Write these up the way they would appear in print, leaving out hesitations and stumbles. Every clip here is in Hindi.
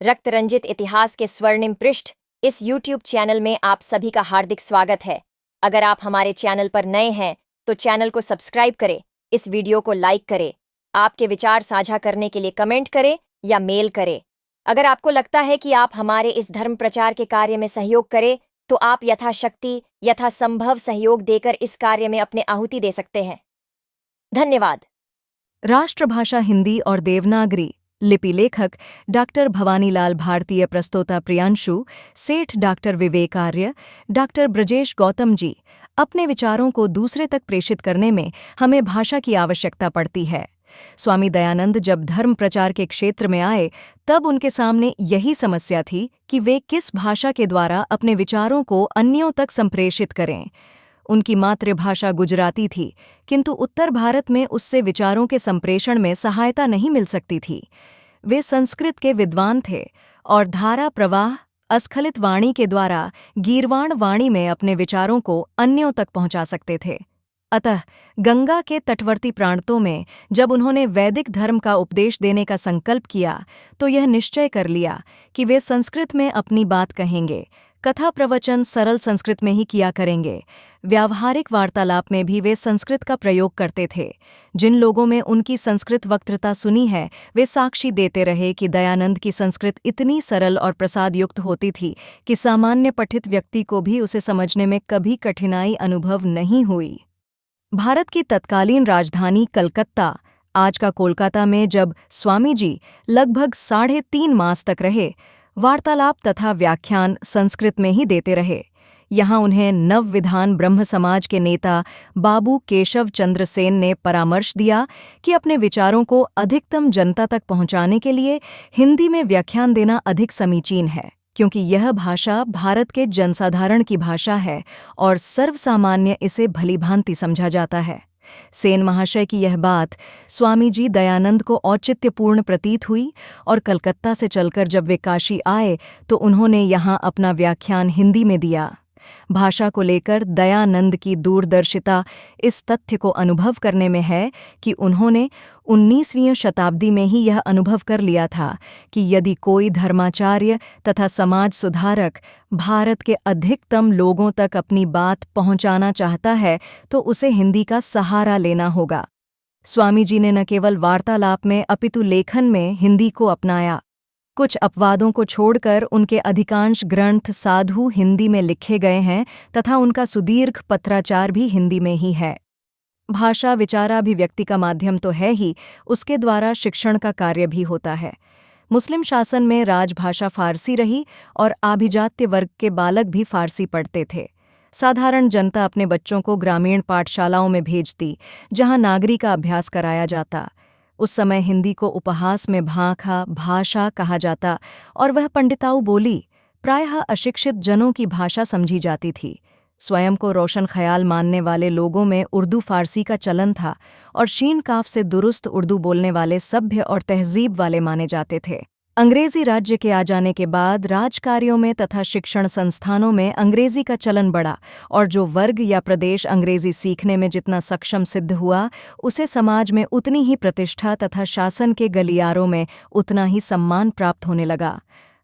रक्त रंजित इतिहास के स्वर्णिम पृष्ठ इस YouTube चैनल में आप सभी का हार्दिक स्वागत है। अगर आप हमारे चैनल पर नए हैं तो चैनल को सब्सक्राइब करें, इस वीडियो को लाइक करें, आपके विचार साझा करने के लिए कमेंट करें या मेल करें। अगर आपको लगता है कि आप हमारे इस धर्म प्रचार के कार्य में सहयोग करें तो आप यथाशक्ति यथासंभव सहयोग देकर इस कार्य में अपने आहुति दे सकते हैं। धन्यवाद। राष्ट्रभाषा हिंदी और देवनागरी लिपि लेखक डॉक्टर भवानीलाल भारतीय, प्रस्तोता प्रियांशु सेठ, डॉक्टर विवेक आर्य, डॉक्टर ब्रजेश गौतम जी। अपने विचारों को दूसरे तक प्रेषित करने में हमें भाषा की आवश्यकता पड़ती है। स्वामी दयानंद जब धर्म प्रचार के क्षेत्र में आए तब उनके सामने यही समस्या थी कि वे किस भाषा के द्वारा अपने विचारों को अन्यों तक संप्रेषित करें। उनकी मातृभाषा गुजराती थी, किंतु उत्तर भारत में उससे विचारों के संप्रेषण में सहायता नहीं मिल सकती थी। वे संस्कृत के विद्वान थे और धारा प्रवाह अस्खलित वाणी के द्वारा गीर्वाण वाणी में अपने विचारों को अन्यों तक पहुंचा सकते थे। अतः गंगा के तटवर्ती प्रांतों में जब उन्होंने वैदिक धर्म का उपदेश देने का संकल्प किया तो यह निश्चय कर लिया कि वे संस्कृत में अपनी बात कहेंगे, कथा प्रवचन सरल संस्कृत में ही किया करेंगे। व्यावहारिक वार्तालाप में भी वे संस्कृत का प्रयोग करते थे। जिन लोगों में उनकी संस्कृत वक्तृता सुनी है वे साक्षी देते रहे कि दयानंद की संस्कृत इतनी सरल और प्रसादयुक्त होती थी कि सामान्य पठित व्यक्ति को भी उसे समझने में कभी कठिनाई अनुभव नहीं हुई। भारत की तत्कालीन राजधानी कलकत्ता, आज का कोलकाता में जब स्वामी जी लगभग 3.5 मास तक रहे, वार्तालाप तथा व्याख्यान संस्कृत में ही देते रहे। यहाँ उन्हें नवविधान ब्रह्म समाज के नेता बाबू केशव चंद्र सेन ने परामर्श दिया कि अपने विचारों को अधिकतम जनता तक पहुँचाने के लिए हिंदी में व्याख्यान देना अधिक समीचीन है, क्योंकि यह भाषा भारत के जनसाधारण की भाषा है और सर्वसामान्य इसे भलीभांति समझा जाता है। सेन महाशय की यह बात स्वामी जी दयानंद को औचित्यपूर्ण प्रतीत हुई और कलकत्ता से चलकर जब वे काशी आए तो उन्होंने यहाँ अपना व्याख्यान हिंदी में दिया। भाषा को लेकर दयानंद की दूरदर्शिता इस तथ्य को अनुभव करने में है कि उन्होंने 19वीं शताब्दी में ही यह अनुभव कर लिया था कि यदि कोई धर्माचार्य तथा समाज सुधारक भारत के अधिकतम लोगों तक अपनी बात पहुंचाना चाहता है तो उसे हिंदी का सहारा लेना होगा। स्वामी जी ने न केवल वार्तालाप में अपितु लेखन में हिंदी को अपनाया। कुछ अपवादों को छोड़कर उनके अधिकांश ग्रंथ साधु हिंदी में लिखे गए हैं तथा उनका सुदीर्घ पत्राचार भी हिंदी में ही है। भाषा विचाराभिव्यक्ति का माध्यम तो है ही, उसके द्वारा शिक्षण का कार्य भी होता है। मुस्लिम शासन में राजभाषा फारसी रही और आभिजात्य वर्ग के बालक भी फारसी पढ़ते थे। साधारण जनता अपने बच्चों को ग्रामीण पाठशालाओं में भेजती, जहां नागरी का अभ्यास कराया जाता। उस समय हिंदी को उपहास में भाखा भाषा कहा जाता और वह पंडिताऊ बोली प्रायः अशिक्षित जनों की भाषा समझी जाती थी। स्वयं को रोशन ख्याल मानने वाले लोगों में उर्दू फारसी का चलन था और शीन काफ से दुरुस्त उर्दू बोलने वाले सभ्य और तहजीब वाले माने जाते थे। अंग्रेजी राज्य के आ जाने के बाद राजकार्यों में तथा शिक्षण संस्थानों में अंग्रेजी का चलन बढ़ा और जो वर्ग या प्रदेश अंग्रेजी सीखने में जितना सक्षम सिद्ध हुआ उसे समाज में उतनी ही प्रतिष्ठा तथा शासन के गलियारों में उतना ही सम्मान प्राप्त होने लगा।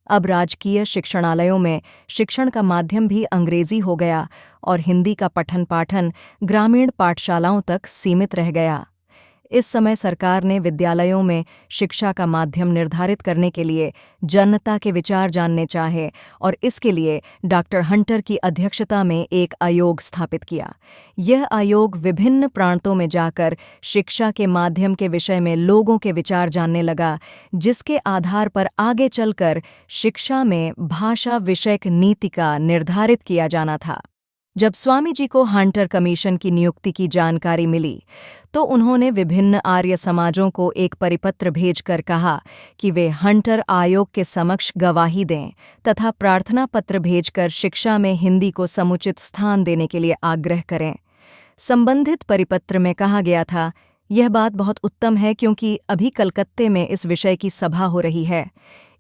अब राजकीय शिक्षणालयों में शिक्षण का माध्यम भी अंग्रेजी हो गया और हिंदी का पठन पाठन ग्रामीण पाठशालाओं तक सीमित रह गया। इस समय सरकार ने विद्यालयों में शिक्षा का माध्यम निर्धारित करने के लिए जनता के विचार जानने चाहे और इसके लिए डॉक्टर हंटर की अध्यक्षता में एक आयोग स्थापित किया। यह आयोग विभिन्न प्रांतों में जाकर शिक्षा के माध्यम के विषय में लोगों के विचार जानने लगा, जिसके आधार पर आगे चलकर शिक्षा में भाषा विषयक नीति का निर्धारित किया जाना था। जब स्वामी जी को हंटर कमीशन की नियुक्ति की जानकारी मिली तो उन्होंने विभिन्न आर्य समाजों को एक परिपत्र भेजकर कहा कि वे हंटर आयोग के समक्ष गवाही दें तथा प्रार्थना पत्र भेजकर शिक्षा में हिंदी को समुचित स्थान देने के लिए आग्रह करें। संबंधित परिपत्र में कहा गया था, यह बात बहुत उत्तम है क्योंकि अभी कलकत्ते में इस विषय की सभा हो रही है,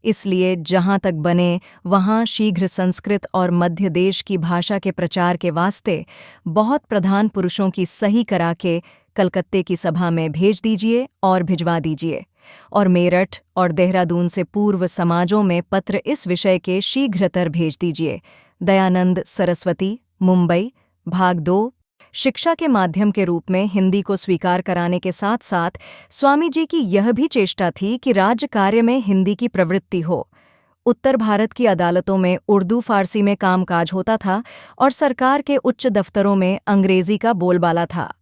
इसलिए जहाँ तक बने वहाँ शीघ्र संस्कृत और मध्य देश की भाषा के प्रचार के वास्ते बहुत प्रधान पुरुषों की सही करा के कलकत्ते की सभा में भेज दीजिए और भिजवा दीजिए। और मेरठ और देहरादून से पूर्व समाजों में पत्र इस विषय के शीघ्रतर भेज दीजिए। दयानंद सरस्वती, मुंबई, भाग 2। शिक्षा के माध्यम के रूप में हिंदी को स्वीकार कराने के साथ साथ स्वामी जी की यह भी चेष्टा थी कि राज्य कार्य में हिंदी की प्रवृत्ति हो। उत्तर भारत की अदालतों में उर्दू फारसी में कामकाज होता था और सरकार के उच्च दफ्तरों में अंग्रेजी का बोलबाला था।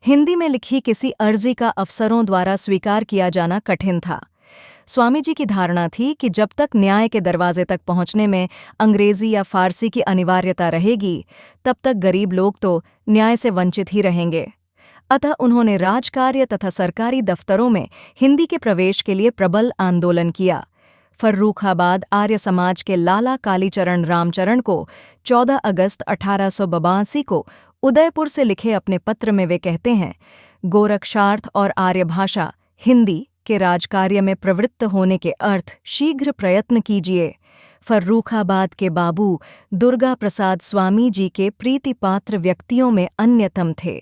हिंदी में लिखी किसी अर्जी का अफसरों द्वारा स्वीकार किया जाना कठिन था। स्वामी जी की धारणा थी कि जब तक न्याय के दरवाजे तक पहुंचने में अंग्रेजी या फारसी की अनिवार्यता रहेगी, तब तक गरीब लोग तो न्याय से वंचित ही रहेंगे। अतः उन्होंने राजकार्य तथा सरकारी दफ्तरों में हिंदी के प्रवेश के लिए प्रबल आंदोलन किया। फर्रुखाबाद आर्य समाज के लाला कालीचरण रामचरण को 14 अगस्त 1882 को उदयपुर से लिखे अपने पत्र में वे कहते हैं, गोरक्षार्थ और आर्य भाषा हिंदी के राजकार्य में प्रवृत्त होने के अर्थ शीघ्र प्रयत्न कीजिए। फर्रुखाबाद के बाबू दुर्गा प्रसाद स्वामी जी के प्रीतिपात्र व्यक्तियों में अन्यतम थे।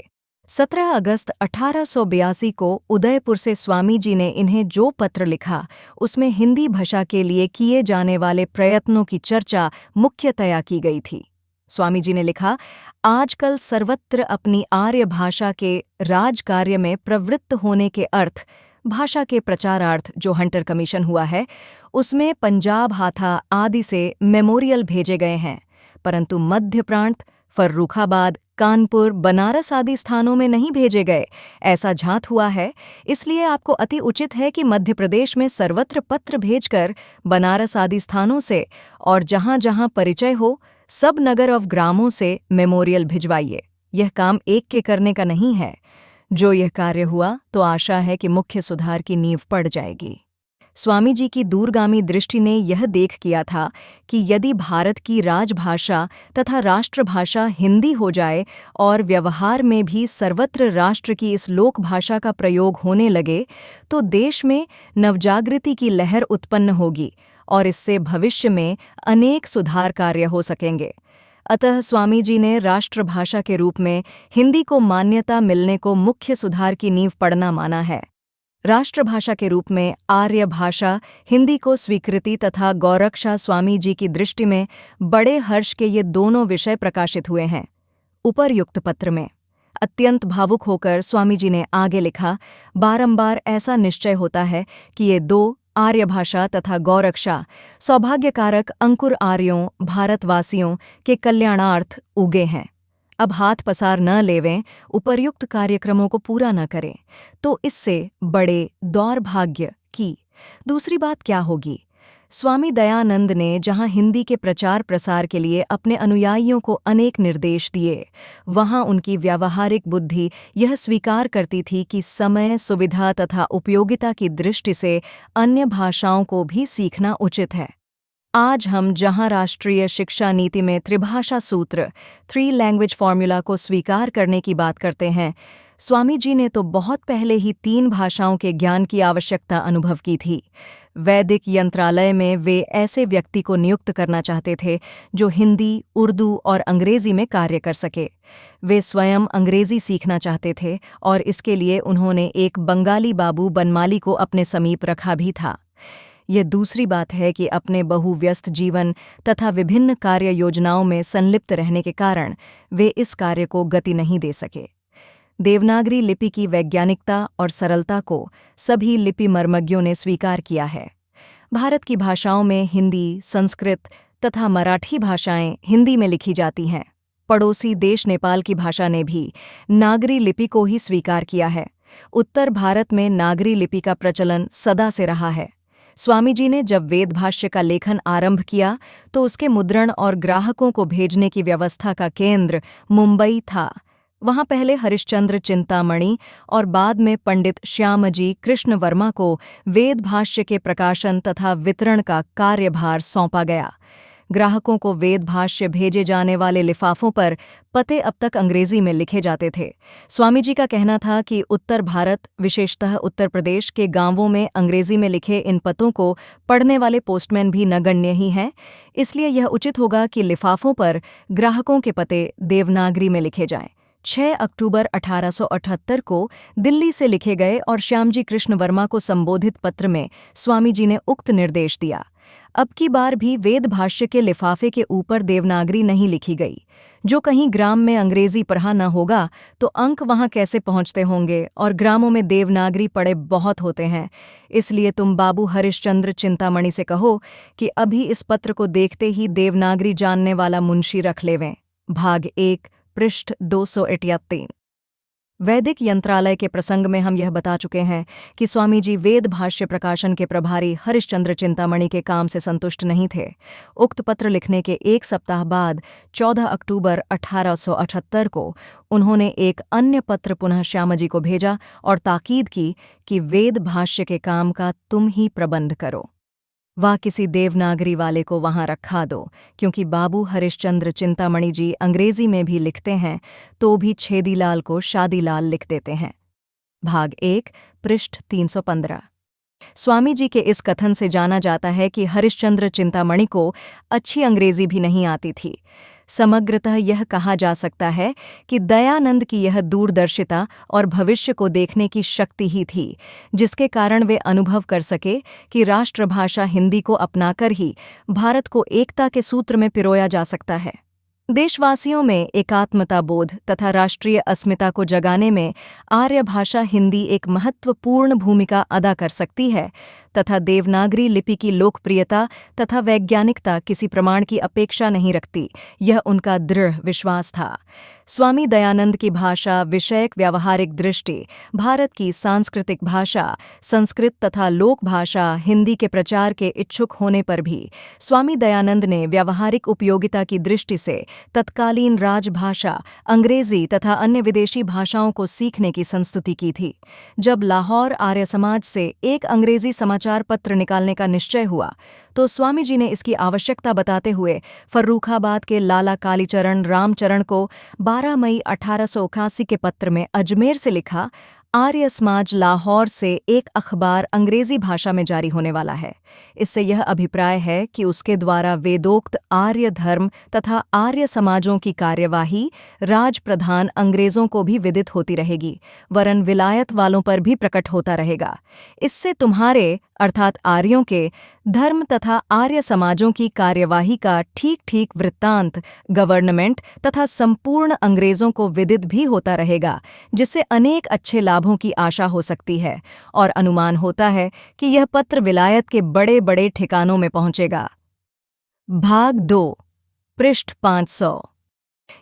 17 अगस्त 1882 को उदयपुर से स्वामी जी ने इन्हें जो पत्र लिखा, उसमें हिंदी भाषा के लिए किए जाने वाले प्रयत्नों की चर्चा मुख्यतया की गई थी। स्वामी जी ने लिखा, आजकल सर्वत्र अपनी आर्य भाषा के राजकार्य में प्रवृत्त होने के अर्थ, भाषा के प्रचारार्थ जो हंटर कमीशन हुआ है, उसमें पंजाब, हाथा आदि से मेमोरियल भेजे गए हैं, परंतु मध्य प्रांत, फर्रुखाबाद, कानपुर, बनारस आदि स्थानों में नहीं भेजे गए। ऐसा झांत हुआ है, इसलिए आपको अति उचित है कि मध्य प्रदेश में सर्वत्र पत्र भेजकर बनारस आदि स्थानों से और जहां जहां परिचय हो सब नगर और ग्रामों से मेमोरियल भिजवाइए। यह काम एक के करने का नहीं है। जो यह कार्य हुआ तो आशा है कि मुख्य सुधार की नींव पड़ जाएगी। स्वामी जी की दूरगामी दृष्टि ने यह देख किया था कि यदि भारत की राजभाषा तथा राष्ट्रभाषा हिंदी हो जाए और व्यवहार में भी सर्वत्र राष्ट्र की इस लोक भाषा का प्रयोग होने लगे, तो देश में नवजागृति की लहर उत्पन्न होगी और इससे भविष्य में अनेक सुधार कार्य हो सकेंगे। अतः स्वामी जी ने राष्ट्रभाषा के रूप में हिंदी को मान्यता मिलने को मुख्य सुधार की नींव पड़ना माना है। राष्ट्रभाषा के रूप में आर्य भाषा हिंदी को स्वीकृति तथा गौरक्षा स्वामी जी की दृष्टि में बड़े हर्ष के ये दोनों विषय प्रकाशित हुए हैं। उपर्युक्त पत्र में अत्यंत भावुक होकर स्वामी जी ने आगे लिखा, बारंबार ऐसा निश्चय होता है कि ये दो आर्य भाषा तथा गौरक्षा सौभाग्यकारक अंकुर आर्यों भारतवासियों के कल्याणार्थ उगे हैं। अब हाथ पसार न लेवें, उपर्युक्त कार्यक्रमों को पूरा न करें, तो इससे बड़े दौर्भाग्य की दूसरी बात क्या होगी। स्वामी दयानंद ने जहां हिंदी के प्रचार प्रसार के लिए अपने अनुयायियों को अनेक निर्देश दिए, वहां उनकी व्यावहारिक बुद्धि यह स्वीकार करती थी कि समय, सुविधा तथा उपयोगिता की दृष्टि से अन्य भाषाओं को भी सीखना उचित है। आज हम जहां राष्ट्रीय शिक्षा नीति में त्रिभाषा सूत्र 3 लैंग्वेज फॉर्मूला को स्वीकार करने की बात करते हैं, स्वामी जी ने तो बहुत पहले ही 3 भाषाओं के ज्ञान की आवश्यकता अनुभव की थी। वैदिक यंत्रालय में वे ऐसे व्यक्ति को नियुक्त करना चाहते थे जो हिंदी, उर्दू और अंग्रेजी में कार्य कर सके। वे स्वयं अंग्रेजी सीखना चाहते थे और इसके लिए उन्होंने एक बंगाली बाबू बनमाली को अपने समीप रखा भी था। यह दूसरी बात है कि अपने बहुव्यस्त जीवन तथा विभिन्न कार्य योजनाओं में संलिप्त रहने के कारण वे इस कार्य को गति नहीं दे सके। देवनागरी लिपि की वैज्ञानिकता और सरलता को सभी लिपि मर्मज्ञों ने स्वीकार किया है। भारत की भाषाओं में हिंदी, संस्कृत तथा मराठी भाषाएं हिंदी में लिखी जाती हैं। पड़ोसी देश नेपाल की भाषा ने भी नागरी लिपि को ही स्वीकार किया है। उत्तर भारत में नागरी लिपि का प्रचलन सदा से रहा है। स्वामी जी ने जब वेद भाष्य का लेखन आरंभ किया तो उसके मुद्रण और ग्राहकों को भेजने की व्यवस्था का केंद्र मुंबई था। वहां पहले हरिश्चंद्र चिंतामणि और बाद में पंडित श्यामजी कृष्ण वर्मा को वेद भाष्य के प्रकाशन तथा वितरण का कार्यभार सौंपा गया। ग्राहकों को वेद भाष्य भेजे जाने वाले लिफाफों पर पते अब तक अंग्रेजी में लिखे जाते थे। स्वामी जी का कहना था कि उत्तर भारत, विशेषतः उत्तर प्रदेश के गांवों में अंग्रेजी में लिखे इन पतों को पढ़ने वाले पोस्टमैन भी नगण्य ही हैं, इसलिए यह उचित होगा कि लिफाफों पर ग्राहकों के पते देवनागरी में लिखे जाएं। 6 अक्टूबर 1878 को दिल्ली से लिखे गए और श्यामजी कृष्ण वर्मा को संबोधित पत्र में स्वामी जी ने उक्त निर्देश दिया। अब की बार भी वेद भाष्य के लिफाफे के ऊपर देवनागरी नहीं लिखी गई। जो कहीं ग्राम में अंग्रेजी पढ़ा न होगा तो अंक वहां कैसे पहुंचते होंगे, और ग्रामों में देवनागरी पढ़े बहुत होते हैं। इसलिए तुम बाबू हरिश्चंद्र चिंतामणि से कहो कि अभी इस पत्र को देखते ही देवनागरी जानने वाला मुंशी रख लेवें। भाग 1 पृष्ठ 278। वैदिक यंत्रालय के प्रसंग में हम यह बता चुके हैं कि स्वामी जी वेद भाष्य प्रकाशन के प्रभारी हरिश्चंद्र चिंतामणि के काम से संतुष्ट नहीं थे। उक्त पत्र लिखने के एक सप्ताह बाद 14 अक्टूबर 1878 को उन्होंने एक अन्य पत्र पुनः श्यामजी को भेजा और ताकीद की कि वेद भाष्य के काम का तुम ही प्रबंध करो, वह किसी देवनागरी वाले को वहां रखा दो, क्योंकि बाबू हरिश्चंद्र चिंतामणि जी अंग्रेजी में भी लिखते हैं तो भी छेदीलाल को शादीलाल लिख देते हैं। भाग 1 पृष्ठ 315। स्वामी जी के इस कथन से जाना जाता है कि हरिश्चंद्र चिंतामणि को अच्छी अंग्रेजी भी नहीं आती थी। समग्रतः यह कहा जा सकता है कि दयानंद की यह दूरदर्शिता और भविष्य को देखने की शक्ति ही थी, जिसके कारण वे अनुभव कर सके कि राष्ट्रभाषा हिंदी को अपनाकर ही भारत को एकता के सूत्र में पिरोया जा सकता है। देशवासियों में एकात्मता बोध तथा राष्ट्रीय अस्मिता को जगाने में आर्य भाषा हिंदी एक महत्वपूर्ण भूमिका अदा कर सकती है तथा देवनागरी लिपि की लोकप्रियता तथा वैज्ञानिकता किसी प्रमाण की अपेक्षा नहीं रखती, यह उनका दृढ़ विश्वास था। स्वामी दयानंद की भाषा विषयक व्यावहारिक दृष्टि भारत की सांस्कृतिक भाषा संस्कृत तथा लोक भाषा हिंदी के प्रचार के इच्छुक होने पर भी स्वामी दयानंद ने व्यावहारिक उपयोगिता की दृष्टि से तत्कालीन राजभाषा अंग्रेजी तथा अन्य विदेशी भाषाओं को सीखने की संस्तुति की थी। जब लाहौर आर्य समाज से एक अंग्रेजी समाचार पत्र निकालने का निश्चय हुआ तो स्वामी जी ने इसकी आवश्यकता बताते हुए फर्रुखाबाद के लाला कालीचरण रामचरण को 12 मई 1881 के पत्र में अजमेर से लिखा, आर्य समाज लाहौर से एक अखबार अंग्रेजी भाषा में जारी होने वाला है। इससे यह अभिप्राय है कि उसके द्वारा वेदोक्त आर्य धर्म तथा आर्य समाजों की कार्यवाही राज प्रधान अंग्रेजों को भी विदित होती रहेगी, वरन विलायत वालों पर भी प्रकट होता रहेगा। इससे तुम्हारे अर्थात आर्यों के धर्म तथा आर्य समाजों की कार्यवाही का ठीक ठीक वृत्तांत गवर्नमेंट तथा संपूर्ण अंग्रेजों को विदित भी होता रहेगा, जिससे अनेक अच्छे लाभों की आशा हो सकती है और अनुमान होता है कि यह पत्र विलायत के बड़े बड़े ठिकानों में पहुंचेगा। भाग 2 पृष्ठ 500।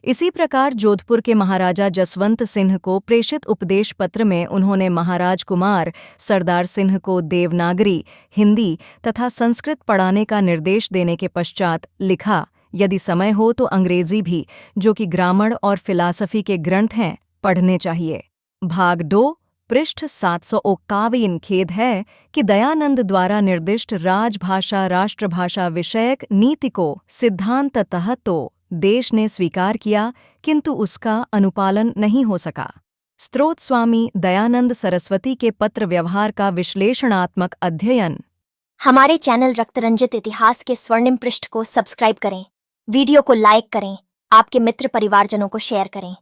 इसी प्रकार जोधपुर के महाराजा जसवंत सिंह को प्रेषित उपदेश पत्र में उन्होंने महाराज कुमार सरदार सिंह को देवनागरी हिंदी तथा संस्कृत पढ़ाने का निर्देश देने के पश्चात लिखा, यदि समय हो तो अंग्रेजी भी, जो कि ग्रामर और फिलॉसफी के ग्रंथ हैं, पढ़ने चाहिए। भाग 2 पृष्ठ 751। खेद है कि दयानंद द्वारा निर्दिष्ट राजभाषा राष्ट्रभाषा विषयक नीति को सिद्धांततः तो देश ने स्वीकार किया, किंतु उसका अनुपालन नहीं हो सका। स्रोत स्वामी दयानंद सरस्वती के पत्र व्यवहार का विश्लेषणात्मक अध्ययन। हमारे चैनल रक्तरंजित इतिहास के स्वर्णिम पृष्ठ को सब्सक्राइब करें, वीडियो को लाइक करें, आपके मित्र परिवारजनों को शेयर करें।